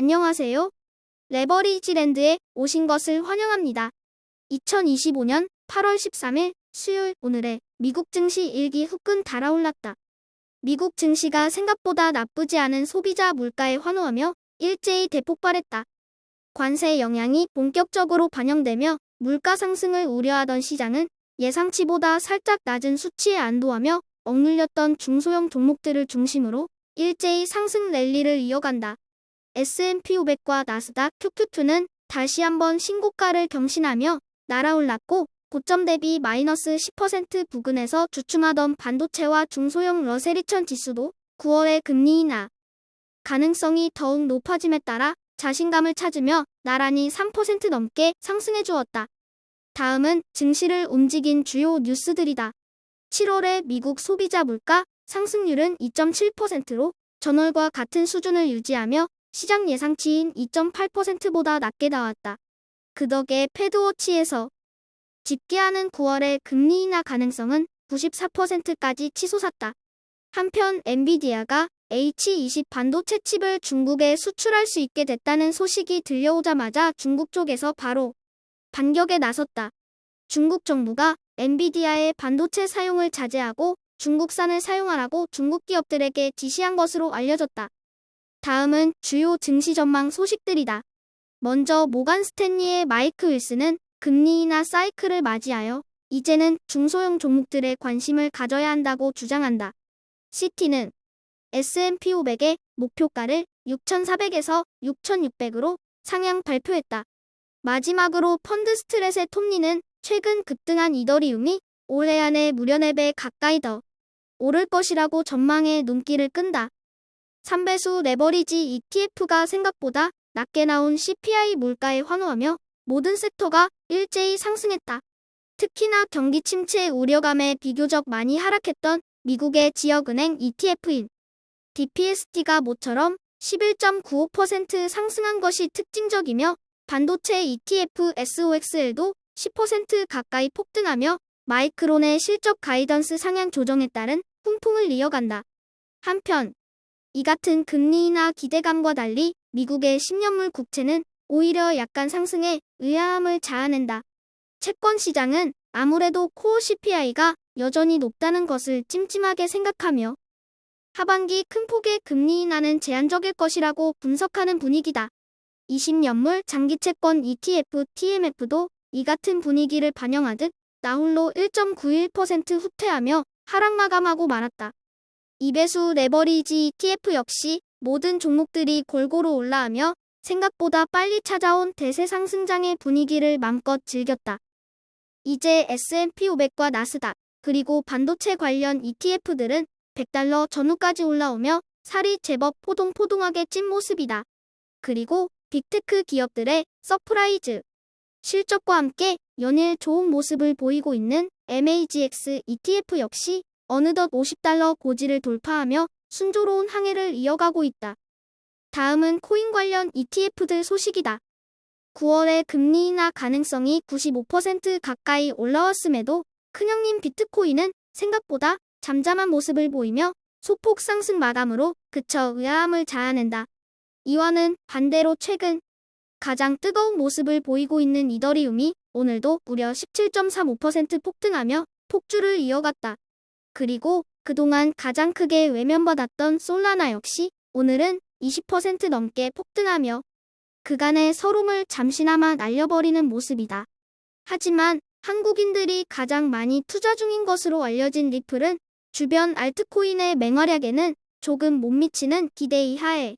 안녕하세요. 레버리지랜드에 오신 것을 환영합니다. 2025년 8월 13일 수요일 오늘의 미국 증시 일기 후끈 달아올랐다. 미국 증시가 생각보다 나쁘지 않은 소비자 물가에 환호하며 일제히 대폭발했다. 관세 영향이 본격적으로 반영되며 물가 상승을 우려하던 시장은 예상치보다 살짝 낮은 수치에 안도하며 억눌렸던 중소형 종목들을 중심으로 일제히 상승 랠리를 이어간다. S&P 500과 나스닥 QQ2는 다시 한번 신고가를 경신하며 날아올랐고 고점 대비 마이너스 10% 부근에서 주춤하던 반도체와 중소형 러셀 2000 지수도 9월의 금리 인하 가능성이 더욱 높아짐에 따라 자신감을 찾으며 나란히 3% 넘게 상승해 주었다. 다음은 증시를 움직인 주요 뉴스들이다. 7월의 미국 소비자 물가 상승률은 2.7%로 전월과 같은 수준을 유지하며 시장 예상치인 2.8%보다 낮게 나왔다. 그 덕에 패드워치에서 집계하는 9월의 금리 인하 가능성은 94%까지 치솟았다. 한편 엔비디아가 H20 반도체 칩을 중국에 수출할 수 있게 됐다는 소식이 들려오자마자 중국 쪽에서 바로 반격에 나섰다. 중국 정부가 엔비디아의 반도체 사용을 자제하고 중국산을 사용하라고 중국 기업들에게 지시한 것으로 알려졌다. 다음은 주요 증시 전망 소식들이다. 먼저 모간 스탠리의 마이크 윌슨은 금리 인하 사이클을 맞이하여 이제는 중소형 종목들에 관심을 가져야 한다고 주장한다. 시티는 S&P 500의 목표가를 6,400에서 6,600으로 상향 발표했다. 마지막으로 펀드 스트렛의 톱니는 최근 급등한 이더리움이 올해 안에 무려 4배 가까이 더 오를 것이라고 전망해 눈길을 끈다. 3배수 레버리지 ETF가 생각보다 낮게 나온 CPI 물가에 환호하며 모든 섹터가 일제히 상승했다. 특히나 경기 침체 우려감에 비교적 많이 하락했던 미국의 지역은행 ETF인 DPST가 모처럼 11.95% 상승한 것이 특징적이며 반도체 ETF SOXL도 10% 가까이 폭등하며 마이크론의 실적 가이던스 상향 조정에 따른 훈풍을 이어간다. 한편 이 같은 금리 인하 기대감과 달리 미국의 10년물 국채는 오히려 약간 상승해 의아함을 자아낸다. 채권 시장은 아무래도 코어 CPI가 여전히 높다는 것을 찜찜하게 생각하며 하반기 큰 폭의 금리 인하는 제한적일 것이라고 분석하는 분위기다. 20년물 장기채권 ETF TMF도 이 같은 분위기를 반영하듯 나홀로 1.91% 후퇴하며 하락 마감하고 말았다. 2배수 레버리지 ETF 역시 모든 종목들이 골고루 올라가며 생각보다 빨리 찾아온 대세 상승장의 분위기를 맘껏 즐겼다. 이제 S&P 500과 나스닥 그리고 반도체 관련 ETF들은 $100 전후까지 올라오며 살이 제법 포동포동하게 찐 모습이다. 그리고 빅테크 기업들의 서프라이즈 실적과 함께 연일 좋은 모습을 보이고 있는 MAGX ETF 역시 어느덧 $50 고지를 돌파하며 순조로운 항해를 이어가고 있다. 다음은 코인 관련 ETF들 소식이다. 9월의 금리 인하 가능성이 95% 가까이 올라왔음에도 큰형님 비트코인은 생각보다 잠잠한 모습을 보이며 소폭 상승 마감으로 그쳐 의아함을 자아낸다. 이와는 반대로 최근 가장 뜨거운 모습을 보이고 있는 이더리움이 오늘도 무려 17.35% 폭등하며 폭주를 이어갔다. 그리고 그동안 가장 크게 외면받았던 솔라나 역시 오늘은 20% 넘게 폭등하며 그간의 서름을 잠시나마 날려버리는 모습이다. 하지만 한국인들이 가장 많이 투자 중인 것으로 알려진 리플은 주변 알트코인의 맹활약에는 조금 못 미치는 기대 이하의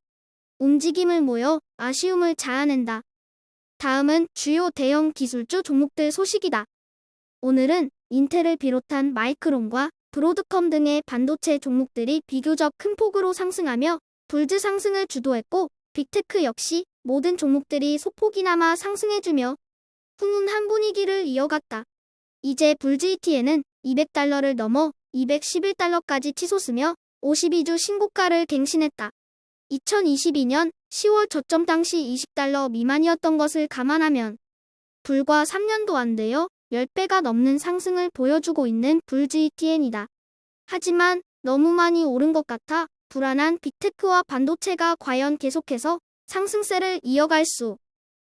움직임을 모여 아쉬움을 자아낸다. 다음은 주요 대형 기술주 종목들 소식이다. 오늘은 인텔을 비롯한 마이크론과 브로드컴 등의 반도체 종목들이 비교적 큰 폭으로 상승하며 불즈 상승을 주도했고 빅테크 역시 모든 종목들이 소폭이나마 상승해주며 훈훈한 분위기를 이어갔다. 이제 불즈 ETN은 $200를 넘어 $211까지 치솟으며 52주 신고가를 갱신했다. 2022년 10월 저점 당시 $20 미만이었던 것을 감안하면 불과 3년도 안 되어 10배가 넘는 상승을 보여주고 있는 불즈 ETN이다. 하지만 너무 많이 오른 것 같아 불안한 빅테크와 반도체가 과연 계속해서 상승세를 이어갈 수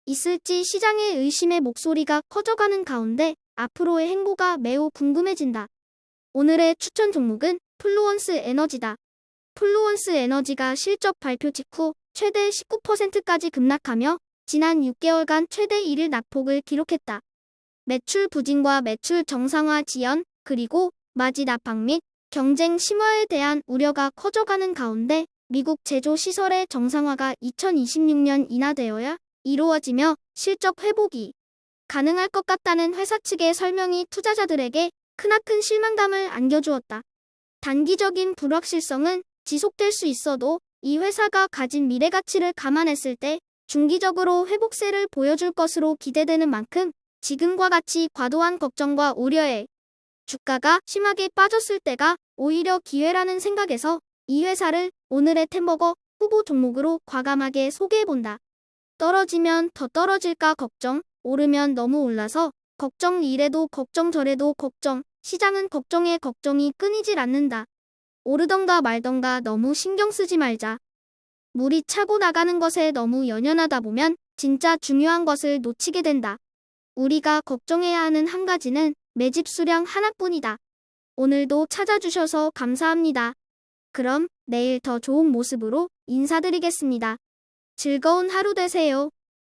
있을지 시장의 의심의 목소리가 커져가는 가운데 앞으로의 행보가 매우 궁금해진다. 오늘의 추천 종목은 플루언스 에너지다. 플루언스 에너지가 실적 발표 직후 최대 19%까지 급락하며 지난 6개월간 최대 1일 낙폭을 기록했다. 매출 부진과 매출 정상화 지연, 그리고 마진 압박 및 경쟁 심화에 대한 우려가 커져가는 가운데 미국 제조 시설의 정상화가 2026년 인하되어야 이루어지며 실적 회복이 가능할 것 같다는 회사 측의 설명이 투자자들에게 크나큰 실망감을 안겨주었다. 단기적인 불확실성은 지속될 수 있어도 이 회사가 가진 미래 가치를 감안했을 때 중기적으로 회복세를 보여줄 것으로 기대되는 만큼 지금과 같이 과도한 걱정과 우려에 주가가 심하게 빠졌을 때가 오히려 기회라는 생각에서 이 회사를 오늘의 템버거 후보 종목으로 과감하게 소개해본다. 떨어지면 더 떨어질까 걱정, 오르면 너무 올라서 걱정 이래도 걱정 저래도 걱정, 시장은 걱정에 걱정이 끊이질 않는다. 오르던가 말던가 너무 신경 쓰지 말자. 물이 차고 나가는 것에 너무 연연하다 보면 진짜 중요한 것을 놓치게 된다. 우리가 걱정해야 하는 한 가지는 매집 수량 하나뿐이다. 오늘도 찾아주셔서 감사합니다. 그럼 내일 더 좋은 모습으로 인사드리겠습니다. 즐거운 하루 되세요.